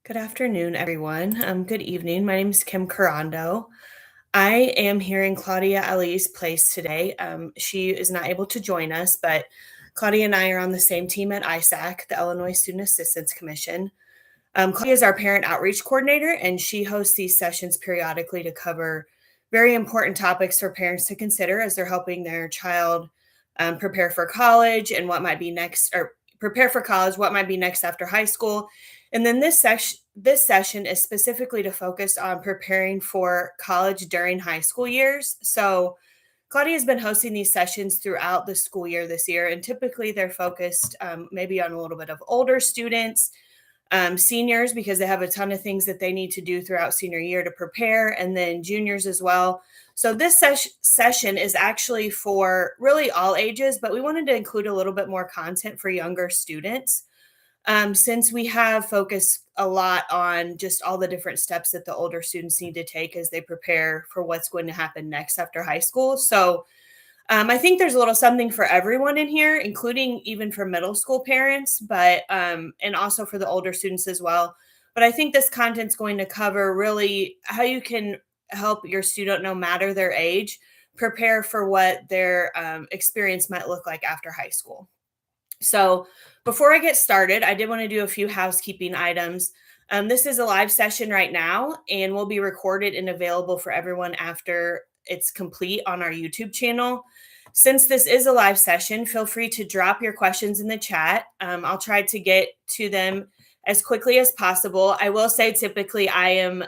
Good afternoon, everyone. Good evening. My name is Kim Carando. I am here in Claudia Aly's place today. She is not able to join us, but Claudia and I are on the same team at ISAC, the Illinois Student Assistance Commission. Claudia is our parent outreach coordinator, and she hosts these sessions periodically to cover very important topics for parents to consider as they're helping their child prepare for college and what might be next, or prepare for college, what might be next after high school. And then this session is specifically to focus on preparing for college during high school years. So Claudia has been hosting these sessions throughout the school year this year, and typically they're focused maybe on a little bit of older students, seniors, because they have a ton of things that they need to do throughout senior year to prepare, and then juniors as well. So this session is actually for really all ages, but we wanted to include a little bit more content for younger students. Since we have focused a lot on just all the different steps that the older students need to take as they prepare for what's going to happen next after high school. So I think there's a little something for everyone in here, including even for middle school parents, but and also for the older students as well. But I think this content's going to cover really how you can help your student, no matter their age, prepare for what their experience might look like after high school. So before I get started, I did want to do a few housekeeping items. This is a live session right now and will be recorded and available for everyone after it's complete on our YouTube channel. Since this is a live session, feel free to drop your questions in the chat. I'll try to get to them as quickly as possible. I will say typically I am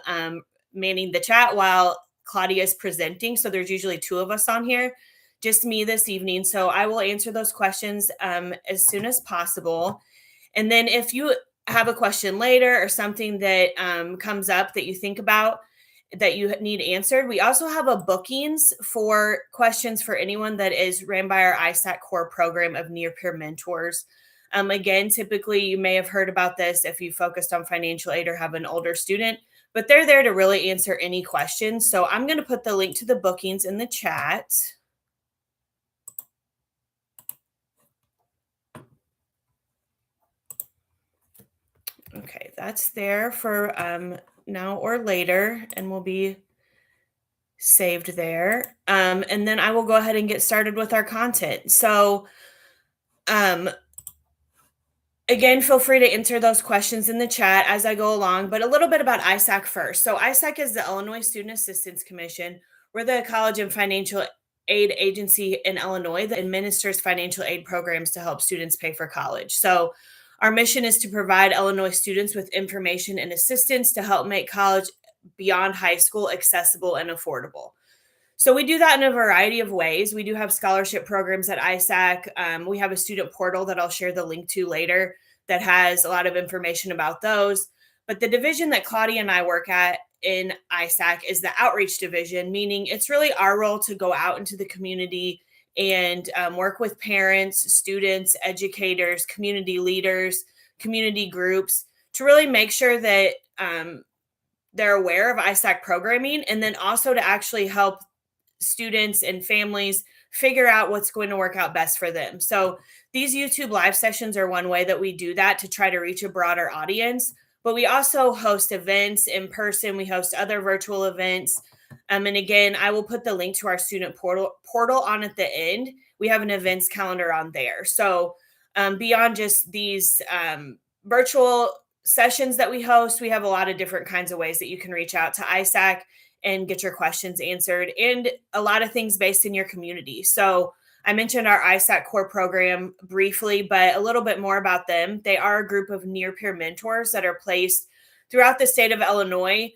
manning the chat while Claudia is presenting. So there's usually two of us on here, just me this evening. So I will answer those questions as soon as possible. And then if you have a question later or something that comes up that you think about that you need answered, we also have a bookings for questions for anyone that is ran by our ISAC core program of near peer mentors. Again, typically you may have heard about this if you focused on financial aid or have an older student, but they're there to really answer any questions. So I'm going to put the link to the bookings in the chat. Okay, that's there for now or later, and will be saved there. And then I will go ahead and get started with our content. So again, feel free to enter those questions in the chat as I go along, but a little bit about ISAC first. So ISAC is the Illinois Student Assistance Commission. We're the college and financial aid agency in Illinois that administers financial aid programs to help students pay for college. So our mission is to provide Illinois students with information and assistance to help make college beyond high school accessible and affordable. So we do that in a variety of ways. We do have scholarship programs at ISAC. We have a student portal that I'll share the link to later that has a lot of information about those. But the division that Claudia and I work at in ISAC is the outreach division, meaning it's really our role to go out into the community and work with parents, students, educators, community leaders, community groups to really make sure that they're aware of ISAC programming, and then also to actually help students and families figure out what's going to work out best for them. So these YouTube live sessions are one way that we do that to try to reach a broader audience, but we also host events in person. We host other virtual events. And again, I will put the link to our student portal on at the end. We have an events calendar on there. So beyond just these virtual sessions that we host, we have a lot of different kinds of ways that you can reach out to ISAC and get your questions answered, and a lot of things based in your community. So I mentioned our ISAC core program briefly, but a little bit more about them. They are a group of near peer mentors that are placed throughout the state of Illinois,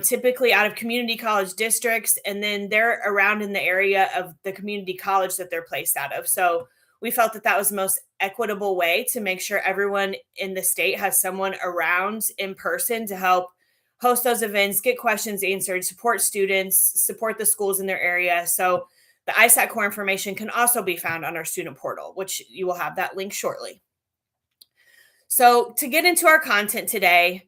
typically out of community college districts, and then they're around in the area of the community college that they're placed out of. So we felt that that was the most equitable way to make sure everyone in the state has someone around in person to help host those events, get questions answered, support students, support the schools in their area. So the ISAC core information can also be found on our student portal, which you will have that link shortly. So to get into our content today,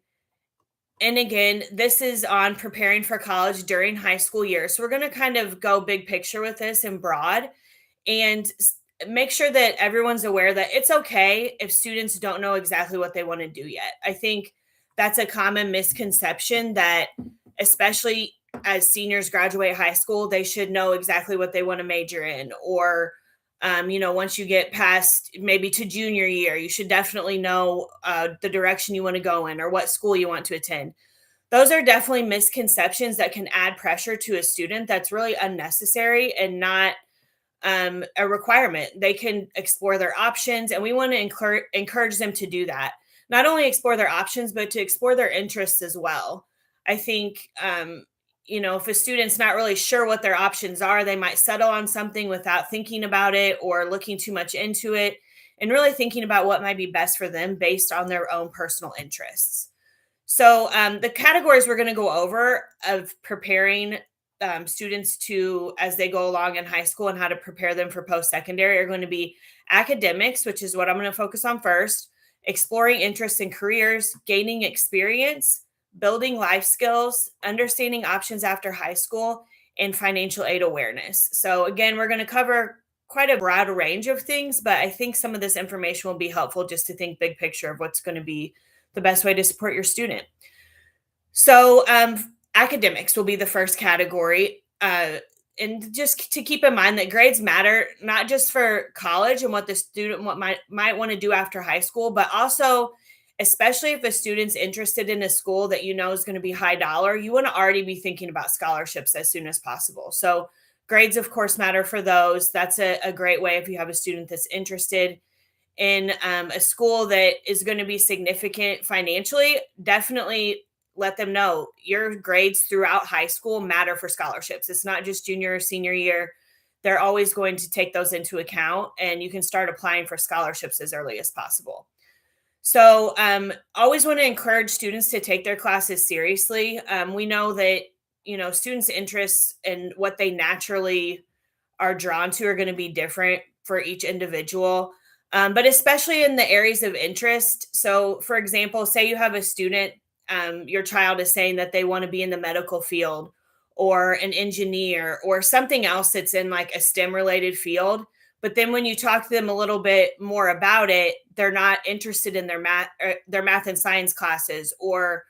and again, this is on preparing for college during high school year. So we're going to kind of go big picture with this and broad, and make sure that everyone's aware that it's okay if students don't know exactly what they want to do yet. I think that's a common misconception that, especially as seniors graduate high school, they should know exactly what they want to major in. Or, once you get past maybe to junior year, you should definitely know the direction you want to go in or what school you want to attend. Those are definitely misconceptions that can add pressure to a student that's really unnecessary and not a requirement. They can explore their options, and we want to encourage them to do that. Not only explore their options, but to explore their interests as well. I think, if a student's not really sure what their options are, they might settle on something without thinking about it or looking too much into it, and really thinking about what might be best for them based on their own personal interests. So, the categories we're going to go over of preparing students to as they go along in high school and how to prepare them for post secondary are going to be academics, which is what I'm going to focus on first, exploring interests and careers, gaining experience, building life skills, understanding options after high school, and financial aid awareness. So, again, we're going to cover quite a broad range of things, but I think some of this information will be helpful just to think big picture of what's going to be the best way to support your student. So, academics will be the first category. And just to keep in mind that grades matter not just for college and what the student might want to do after high school, but also, especially if a student's interested in a school that you know is going to be high dollar, you want to already be thinking about scholarships as soon as possible. So, grades, of course, matter for those. That's a great way if you have a student that's interested in a school that is going to be significant financially. Definitely let them know your grades throughout high school matter for scholarships. It's not just junior or senior year. They're always going to take those into account, and you can start applying for scholarships as early as possible. So, always want to encourage students to take their classes seriously. We know that, students' interests and what they naturally are drawn to are going to be different for each individual. But especially in the areas of interest. So, for example, say you have a student, your child is saying that they want to be in the medical field or an engineer or something else that's in like a STEM related field. But then when you talk to them a little bit more about it, they're not interested in their math and science classes, or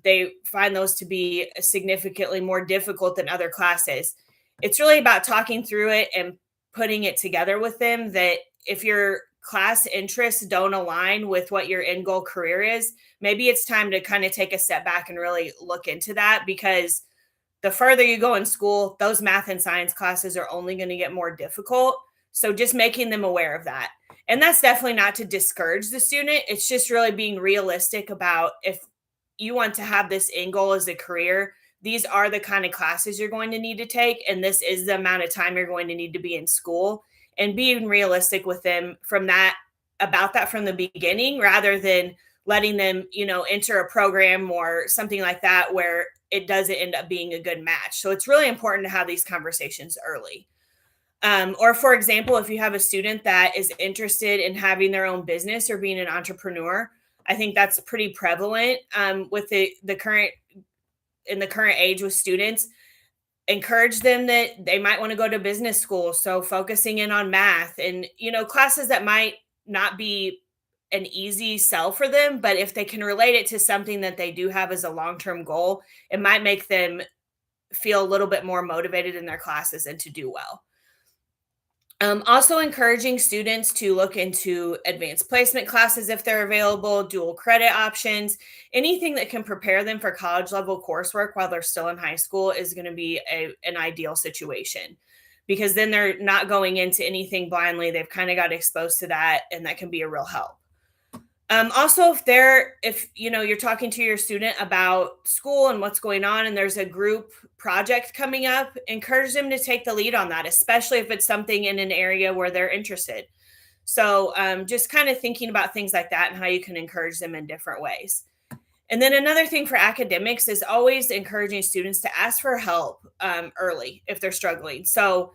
they find those to be significantly more difficult than other classes. It's really about talking through it and putting it together with them that if your class interests don't align with what your end goal career is, maybe it's time to kind of take a step back and really look into that, because the further you go in school, those math and science classes are only going to get more difficult. So just making them aware of that. And that's definitely not to discourage the student. It's just really being realistic about, if you want to have this end goal as a career, these are the kind of classes you're going to need to take, and this is the amount of time you're going to need to be in school, and being realistic with them about that from the beginning, rather than letting them, enter a program or something like that where it doesn't end up being a good match. So it's really important to have these conversations early. Or for example, if you have a student that is interested in having their own business or being an entrepreneur, I think that's pretty prevalent with the current age with students. Encourage them that they might want to go to business school. So focusing in on math and, classes that might not be an easy sell for them, but if they can relate it to something that they do have as a long-term goal, it might make them feel a little bit more motivated in their classes and to do well. Also encouraging students to look into advanced placement classes if they're available, dual credit options, anything that can prepare them for college level coursework while they're still in high school is going to be an ideal situation, because then they're not going into anything blindly. They've kind of got exposed to that, and that can be a real help. Also, if you're talking to your student about school and what's going on, and there's a group project coming up, encourage them to take the lead on that, especially if it's something in an area where they're interested. So just kind of thinking about things like that and how you can encourage them in different ways. And then another thing for academics is always encouraging students to ask for help early if they're struggling. So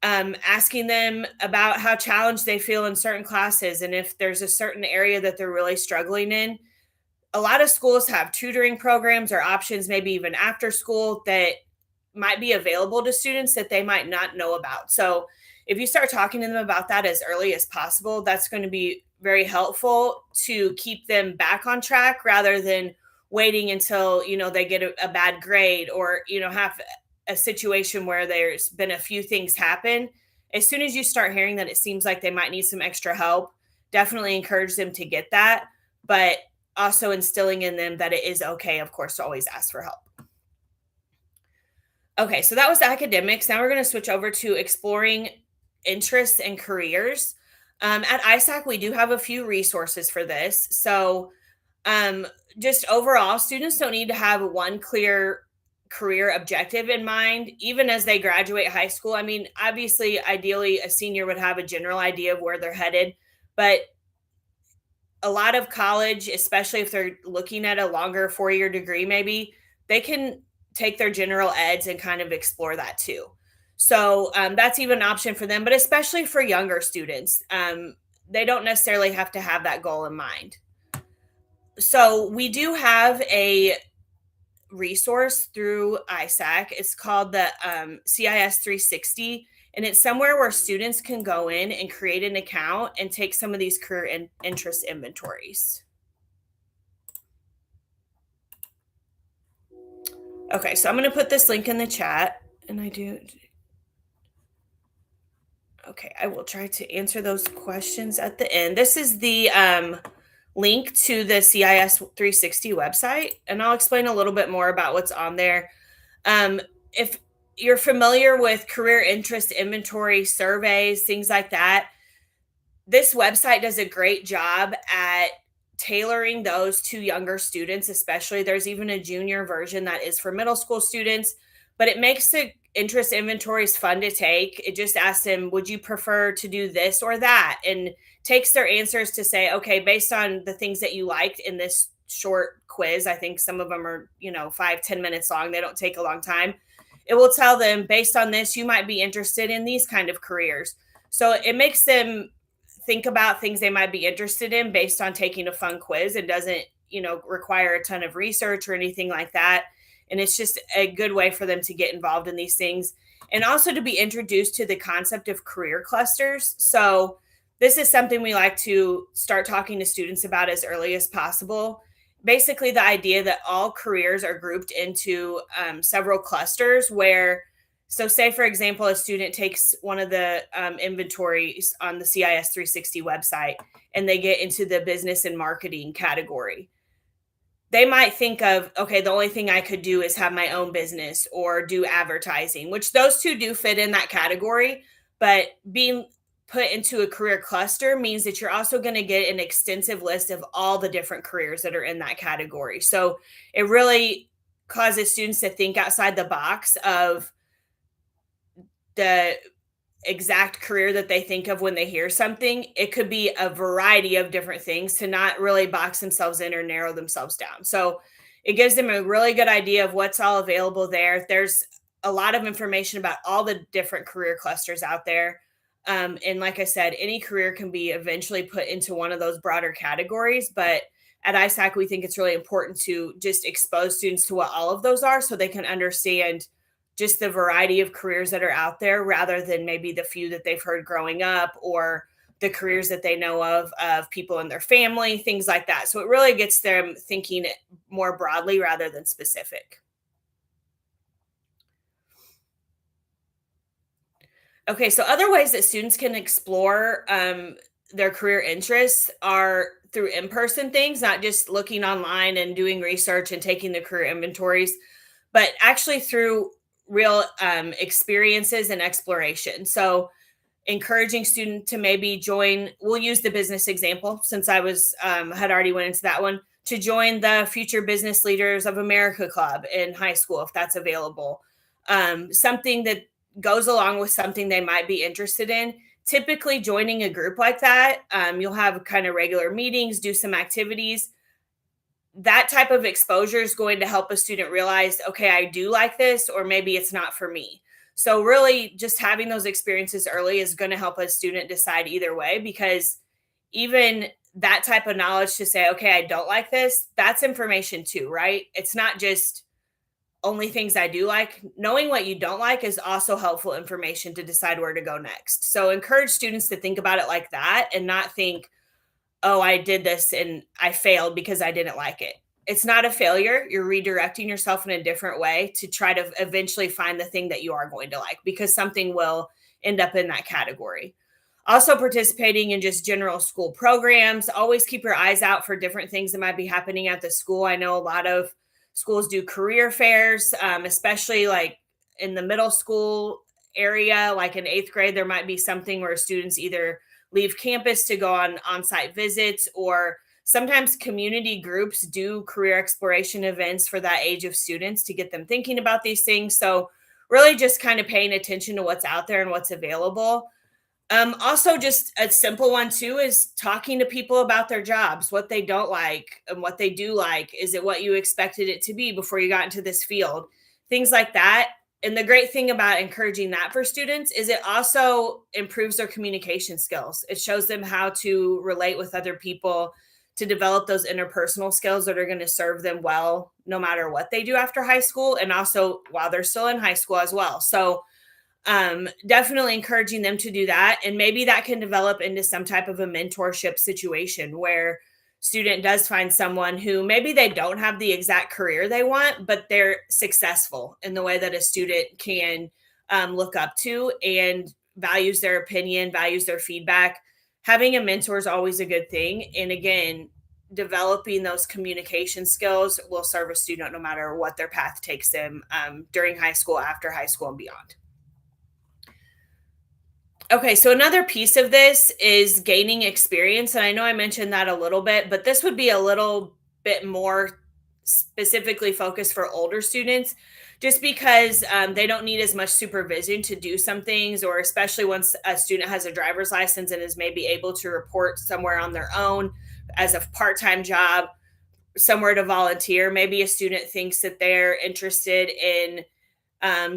asking them about how challenged they feel in certain classes, and if there's a certain area that they're really struggling in. A lot of schools have tutoring programs or options, maybe even after school, that might be available to students that they might not know about. So if you start talking to them about that as early as possible, that's going to be very helpful to keep them back on track rather than waiting until, they get a bad grade or, have a situation where there's been a few things happen. As soon as you start hearing that it seems like they might need some extra help, definitely encourage them to get that, but also instilling in them that it is okay, of course, to always ask for help. Okay, so that was academics. Now we're going to switch over to exploring interests and careers. At ISAC, we do have a few resources for this. So, um, just overall, students don't need to have one clear career objective in mind, even as they graduate high school. I mean, obviously, ideally, a senior would have a general idea of where they're headed, but a lot of college, especially if they're looking at a longer 4-year degree, maybe they can take their general eds and kind of explore that too. So that's even an option for them, but especially for younger students, they don't necessarily have to have that goal in mind. So we do have a resource through ISAC. It's called the CIS 360, and it's somewhere where students can go in and create an account and take some of these career and interest inventories. Okay, so I'm going to put this link in the chat, and I do. Okay, I will try to answer those questions at the end. This is the link to the CIS 360 website, and I'll explain a little bit more about what's on there. If you're familiar with career interest inventory surveys, things like that, this website does a great job at tailoring those to younger students, especially. There's even a junior version that is for middle school students, but it makes the interest inventories fun to take. It just asks them, would you prefer to do this or that? And takes their answers to say, okay, based on the things that you liked in this short quiz, I think some of them are, 5-10 minutes long. They don't take a long time. It will tell them, based on this, you might be interested in these kind of careers. So it makes them think about things they might be interested in based on taking a fun quiz. It doesn't, require a ton of research or anything like that. And it's just a good way for them to get involved in these things and also to be introduced to the concept of career clusters. So this is something we like to start talking to students about as early as possible. Basically, the idea that all careers are grouped into several clusters where, so say, for example, a student takes one of the inventories on the CIS 360 website and they get into the business and marketing category. They might think of, okay, the only thing I could do is have my own business or do advertising, which those two do fit in that category. But being put into a career cluster means that you're also going to get an extensive list of all the different careers that are in that category. So it really causes students to think outside the box of the exact career that they think of when they hear something. It could be a variety of different things to not really box themselves in or narrow themselves down. So it gives them a really good idea of what's all available there. There's a lot of information about all the different career clusters out there. And like I said, any career can be eventually put into one of those broader categories. But at ISAC, we think it's really important to just expose students to what all of those are so they can understand just the variety of careers that are out there rather than maybe the few that they've heard growing up or the careers that they know of people in their family, things like that. So it really gets them thinking more broadly rather than specific. Okay, so other ways that students can explore their career interests are through in-person things, not just looking online and doing research and taking the career inventories, but actually through real experiences and exploration. So encouraging student to maybe join, we'll use the business example since I was had already went into that one, to join the Future Business Leaders of America Club in high school if that's available. Something that goes along with something they might be interested in. Typically joining a group like that, you'll have kind of regular meetings, do some activities. That type of exposure is going to help a student realize, okay, I do like this, or maybe it's not for me. So really just having those experiences early is going to help a student decide either way, because even that type of knowledge to say, okay, I don't like this, that's information too, right? It's not just only things I do like. Knowing what you don't like is also helpful information to decide where to go next. So encourage students to think about it like that and not think, oh, I did this and I failed because I didn't like it. It's not a failure. You're redirecting yourself in a different way to try to eventually find the thing that you are going to like, because something will end up in that category. Also, participating in just general school programs. Always keep your eyes out for different things that might be happening at the school. I know a lot of schools do career fairs, especially like in the middle school area, like in eighth grade, there might be something where students either leave campus to go on site visits, or sometimes community groups do career exploration events for that age of students to get them thinking about these things. So, really just kind of paying attention to what's out there and what's available. Also, just a simple one too is talking to people about their jobs, what they don't like and what they do like. Is it what you expected it to be before you got into this field? Things like that. And the great thing about encouraging that for students is it also improves their communication skills. It shows them how to relate with other people, to develop those interpersonal skills that are going to serve them well no matter what they do after high school, and also while they're still in high school as well. So, definitely encouraging them to do that. And maybe that can develop into some type of a mentorship situation where student does find someone who maybe they don't have the exact career they want, but they're successful in the way that a student can look up to and values their opinion, values their feedback. Having a mentor is always a good thing. And again, developing those communication skills will serve a student no matter what their path takes them during high school, after high school, and beyond. Okay, so another piece of this is gaining experience. And I know I mentioned that a little bit, but this would be a little bit more specifically focused for older students, just because they don't need as much supervision to do some things, or especially once a student has a driver's license and is maybe able to report somewhere on their own as a part time job, somewhere to volunteer. Maybe a student thinks that they're interested in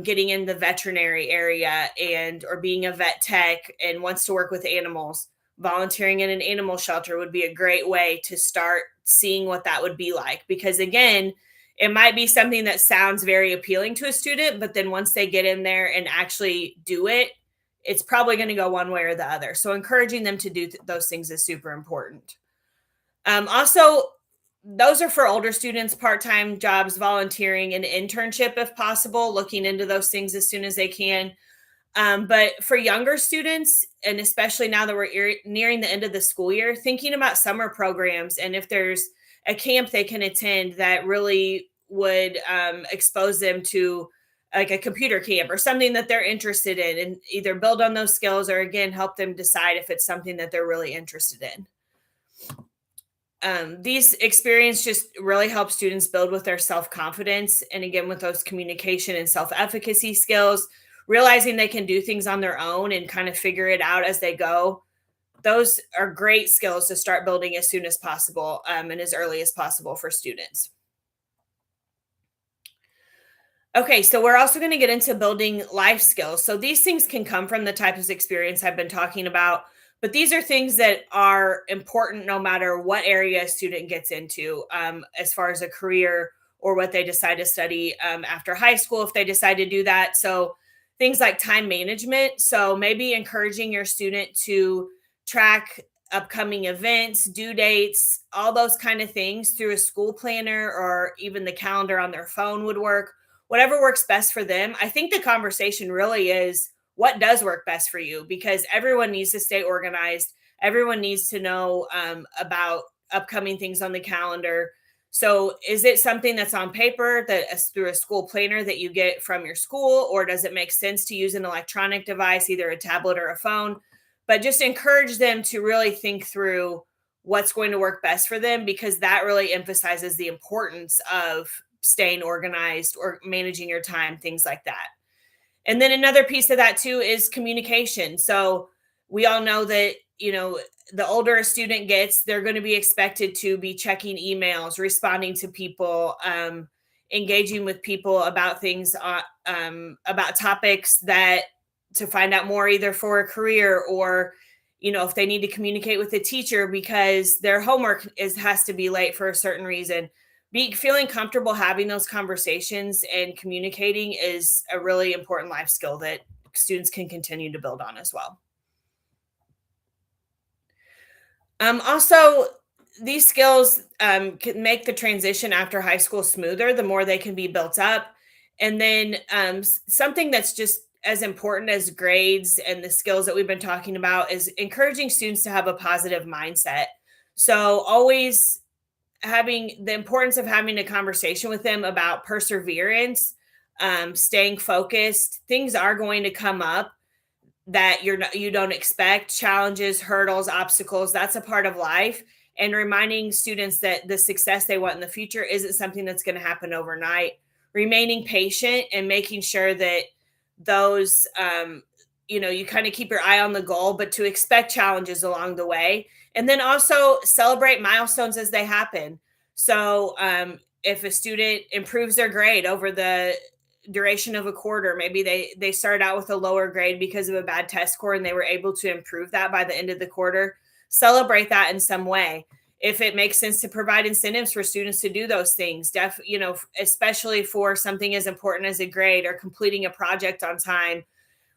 getting in the veterinary area and or being a vet tech and wants to work with animals. Volunteering in an animal shelter would be a great way to start seeing what that would be like, because again, it might be something that sounds very appealing to a student, but then once they get in there and actually do it, it's probably going to go one way or the other. So encouraging them to do those things is super important. Also, those are for older students, part-time jobs, volunteering, and internship if possible, looking into those things as soon as they can. But for younger students, and especially now that we're nearing the end of the school year, thinking about summer programs and if there's a camp they can attend that really would expose them to like a computer camp or something that they're interested in, and either build on those skills or again help them decide if it's something that they're really interested in. These experiences just really help students build with their self-confidence, and again with those communication and self-efficacy skills, realizing they can do things on their own and kind of figure it out as they go. Those are great skills to start building as soon as possible, and as early as possible for students. Okay, so we're also going to get into building life skills. So these things can come from the type of experience I've been talking about, but these are things that are important no matter what area a student gets into, as far as a career or what they decide to study after high school, if they decide to do that. So things like time management. So maybe encouraging your student to track upcoming events, due dates, all those kind of things through a school planner, or even the calendar on their phone would work. Whatever works best for them. I think the conversation really is what does work best for you, because everyone needs to stay organized. Everyone needs to know about upcoming things on the calendar. So is it something that's on paper that is through a school planner that you get from your school, or does it make sense to use an electronic device, either a tablet or a phone? But just encourage them to really think through what's going to work best for them, because that really emphasizes the importance of staying organized or managing your time, things like that. And then another piece of that too is communication. So we all know that, the older a student gets, they're going to be expected to be checking emails, responding to people, engaging with people about things, about topics that to find out more, either for a career or, if they need to communicate with a teacher because their homework has to be late for a certain reason. Feeling comfortable having those conversations and communicating is a really important life skill that students can continue to build on as well. Also, these skills can make the transition after high school smoother the more they can be built up. And then something that's just as important as grades and the skills that we've been talking about is encouraging students to have a positive mindset. So, always having the importance of having a conversation with them about perseverance, staying focused. Things are going to come up that you don't expect, challenges, hurdles, obstacles. That's a part of life, and reminding students that the success they want in the future isn't something that's going to happen overnight. Remaining patient and making sure that those you kind of keep your eye on the goal, but to expect challenges along the way, and then also celebrate milestones as they happen. So if a student improves their grade over the duration of a quarter, maybe they started out with a lower grade because of a bad test score and they were able to improve that by the end of the quarter, celebrate that in some way. If it makes sense to provide incentives for students to do those things, especially for something as important as a grade or completing a project on time,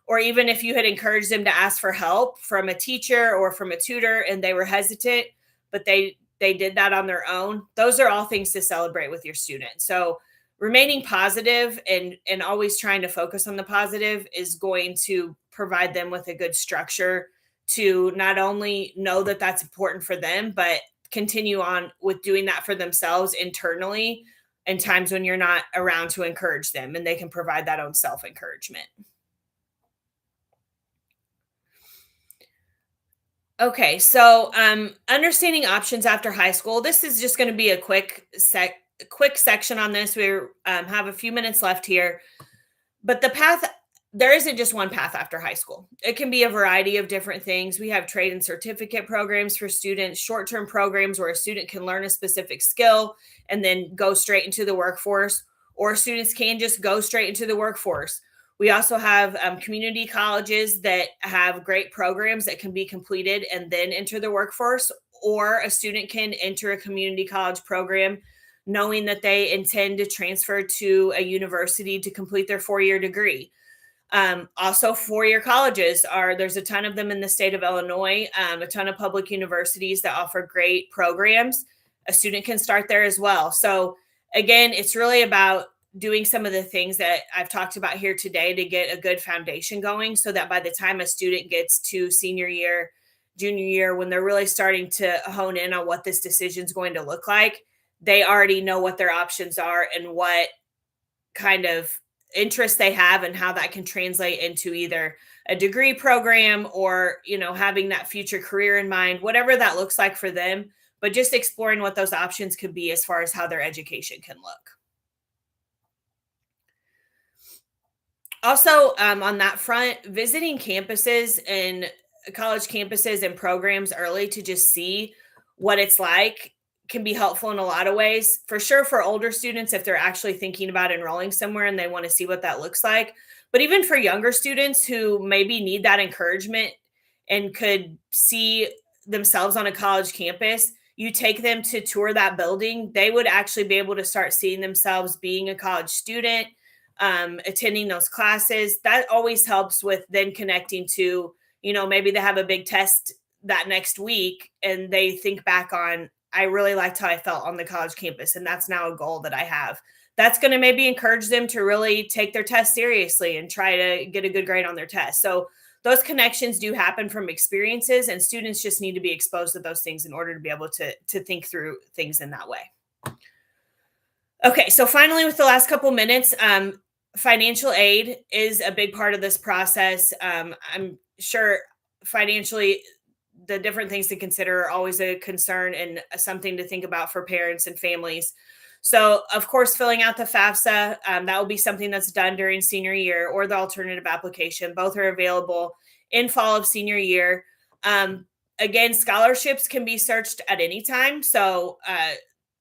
or even if you had encouraged them to ask for help from a teacher or from a tutor and they were hesitant, but they did that on their own. Those are all things to celebrate with your students. So remaining positive and always trying to focus on the positive is going to provide them with a good structure to not only know that that's important for them, but continue on with doing that for themselves internally in times when you're not around to encourage them, and they can provide that own self encouragement. Okay, so understanding options after high school. This is just going to be a quick section on this. We have a few minutes left here, but the path, there isn't just one path after high school. It can be a variety of different things. We have trade and certificate programs for students, short-term programs where a student can learn a specific skill and then go straight into the workforce, or students can just go straight into the workforce. We also have community colleges that have great programs that can be completed and then enter the workforce, or a student can enter a community college program knowing that they intend to transfer to a university to complete their 4-year degree. Also, 4-year colleges there's a ton of them in the state of Illinois, a ton of public universities that offer great programs. A student can start there as well. So, again, it's really about doing some of the things that I've talked about here today to get a good foundation going so that by the time a student gets to senior year, junior year, when they're really starting to hone in on what this decision is going to look like, they already know what their options are and what kind of interest they have and how that can translate into either a degree program or having that future career in mind, whatever that looks like for them, but just exploring what those options could be as far as how their education can look. Also, on that front, visiting campuses and college campuses and programs early to just see what it's like can be helpful in a lot of ways. For sure, for older students, if they're actually thinking about enrolling somewhere and they want to see what that looks like. But even for younger students who maybe need that encouragement and could see themselves on a college campus, you take them to tour that building, they would actually be able to start seeing themselves being a college student, attending those classes. That always helps with then connecting to, maybe they have a big test that next week and they think back on, I really liked how I felt on the college campus, and that's now a goal that I have. That's going to maybe encourage them to really take their test seriously and try to get a good grade on their test. So those connections do happen from experiences, and students just need to be exposed to those things in order to be able to think through things in that way. Okay, so finally, with the last couple minutes, financial aid is a big part of this process. I'm sure financially, the different things to consider are always a concern and something to think about for parents and families. So, of course, filling out the FAFSA, that will be something that's done during senior year, or the alternative application. Both are available in fall of senior year. Again, scholarships can be searched at any time. So,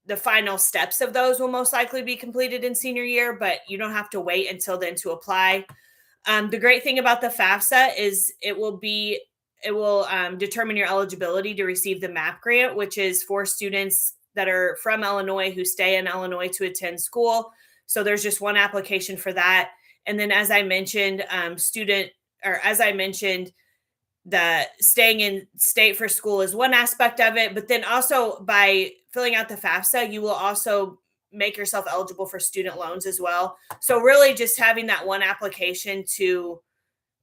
the final steps of those will most likely be completed in senior year, but you don't have to wait until then to apply. The great thing about the FAFSA is it will determine your eligibility to receive the MAP grant, which is for students that are from Illinois who stay in Illinois to attend school. So there's just one application for that. And then, as I mentioned, the staying in state for school is one aspect of it, but then also by filling out the FAFSA, you will also make yourself eligible for student loans as well. So really just having that one application to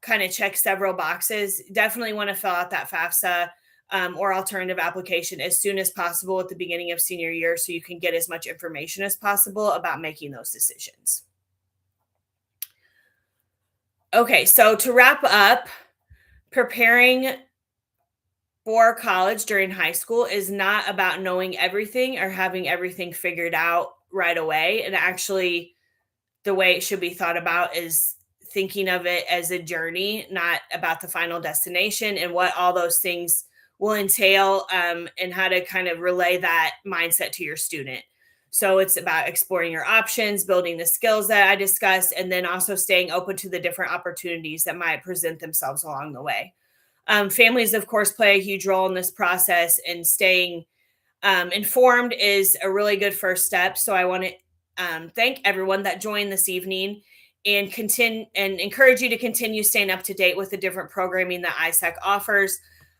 kind of check several boxes. Definitely want to fill out that FAFSA or alternative application as soon as possible at the beginning of senior year so you can get as much information as possible about making those decisions. Okay, so to wrap up, preparing for college during high school is not about knowing everything or having everything figured out right away. And actually, the way it should be thought about is thinking of it as a journey, not about the final destination and what all those things will entail, and how to kind of relay that mindset to your student. So it's about exploring your options, building the skills that I discussed, and then also staying open to the different opportunities that might present themselves along the way. Families, of course, play a huge role in this process, and staying informed is a really good first step. So I want to thank everyone that joined this evening and encourage you to continue staying up to date with the different programming that ISAC offers.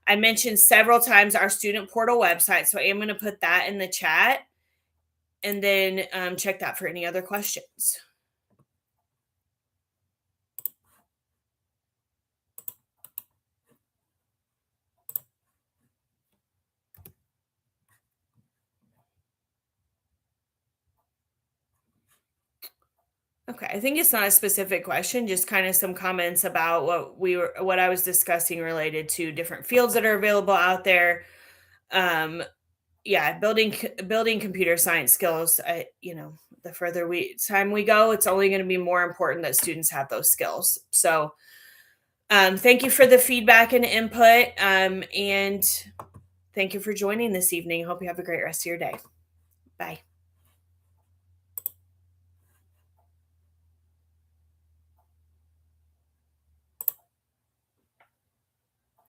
I mentioned several times our student portal website, so I am going to put that in the chat, and then check that for any other questions. Okay, I think it's not a specific question, just kind of some comments about what I was discussing related to different fields that are available out there. Yeah, building computer science skills. The further time we go, it's only going to be more important that students have those skills. So, thank you for the feedback and input, and thank you for joining this evening. Hope you have a great rest of your day. Bye.